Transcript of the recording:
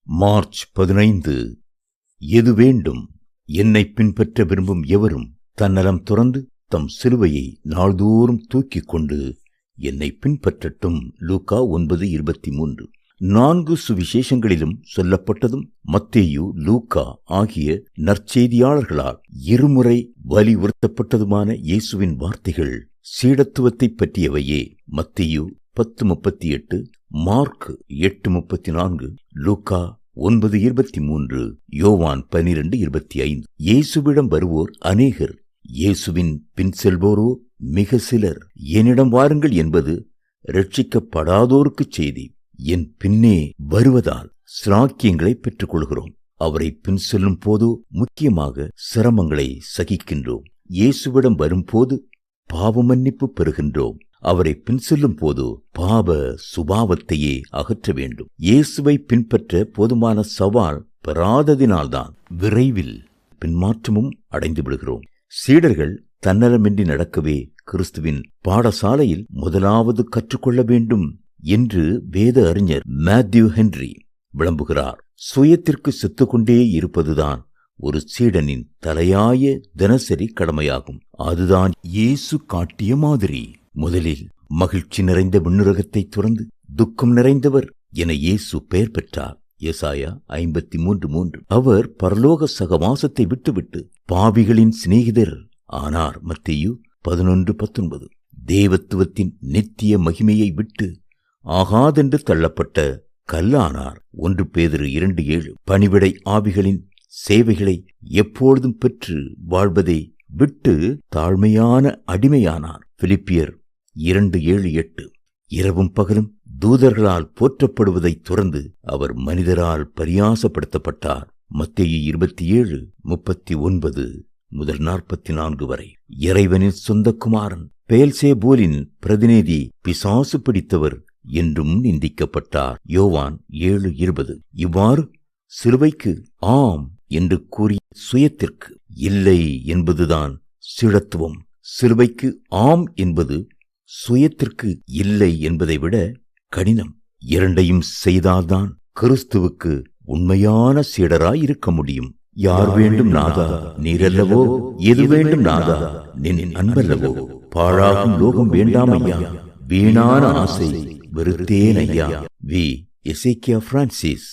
March 15. எது வேண்டும்? என்னை பின்பற்ற விரும்பும் எவரும் தன்னலம் துறந்து தம் சிலுவையை நாள்தோறும் தூக்கிக் கொண்டு என்னை பின்பற்றட்டும். லூக்கா 9:23. 4 சுவிசேஷங்களிலும் சொல்லப்பட்டதும் மத்தேயு, லூக்கா ஆகிய நற்செய்தியாளர்களால் இருமுறை வலியுறுத்தப்பட்டதுமான இயேசுவின் வார்த்தைகள் சீடத்துவத்தை பற்றியவையே. மத்தேயு 10:38, மார்க் 8:34, லூக்கா 9:23, யோவான் 12:25. இயேசுவிடம் வருவோர் அநேகர், இயேசுவின் பின் செல்வோரோ மிக சிலர். என்னிடம் வாருங்கள் என்பது ரட்சிக்கப்படாதோருக்குச் செய்தி. என் பின்னே வருவதால் சிராக்கியங்களை பெற்றுக் கொள்கிறோம். அவரை பின் செல்லும் போதோ முக்கியமாக சிரமங்களை சகிக்கின்றோம். இயேசுவிடம் வரும்போது பாவ மன்னிப்பு பெறுகின்றோம். அவரை பின் செல்லும் போது பாவ சுபாவத்தையே அகற்ற வேண்டும். இயேசுவை பின்பற்ற போதுமான சவால் பெறாததினால்தான் விரைவில் பின்மாற்றமும் அடைந்து விடுகிறோம். சீடர்கள் தன்னலமின்றி நடக்கவே கிறிஸ்துவின் பாடசாலையில் முதலாவது கற்றுக்கொள்ள வேண்டும் என்று வேத அறிஞர் மேத்யூ ஹென்றி விளம்புகிறார். சுயத்திற்கு செத்துக்கொண்டே இருப்பதுதான் ஒரு சீடனின் தலையாய தினசரி கடமையாகும். அதுதான் இயேசு காட்டிய மாதிரி. முதலில் மகிழ்ச்சி நிறைந்த விண்ணுலகத்தை துறந்து துக்கம் நிறைந்தவர் என இயேசு பெயர் பெற்றார். எசாயா 53:3. அவர் பரலோக சகவாசத்தை விட்டுவிட்டு பாவிகளின் சிநேகிதர் ஆனார். மத்தேயு 11:19. தேவத்துவத்தின் நித்திய மகிமையை விட்டு ஆகாதென்று தள்ளப்பட்ட கல்லானார். 1 பேதுரு 2:7. பணிவிடை ஆவிகளின் சேவைகளை எப்பொழுதும் பெற்று வாழ்வதை விட்டு தாழ்மையான அடிமையானார். பிலிப்பியர் 2:7-8. இரவும் பகலும் தூதர்களால் போற்றப்படுவதை துறந்து அவர் மனிதரால் பரியாசப்படுத்தப்பட்டார். மத்தேயு 27:39-44 வரை. இறைவனின் சொந்த குமாரன், பெயல்சேபூலின் பிரதிநிதி, பிசாசு பிடித்தவர் என்றும் நிந்திக்கப்பட்டார். யோவான் 7:20. இவ்வாறு சிலுவைக்கு ஆம் என்று கூறிய சுயத்திற்கு இல்லை என்பதுதான் சீடத்துவம். சிலுவைக்கு ஆம் என்பது சுயத்திற்கு இல்லை என்பதை விட கடினம். இரண்டையும் செய்தால்தான் கிறிஸ்துவுக்கு உண்மையான சீடராய் இருக்க முடியும். யார் வேண்டும் நாதா நீரல்லவோ, எது வேண்டும் நாதா நின் அன்பல்லவோ, பாழாகும் லோகம் வேண்டாம் ஐயா, வீணான ஆசை வெறுத்தேன் ஐயா. வி. Hezekiah Francis.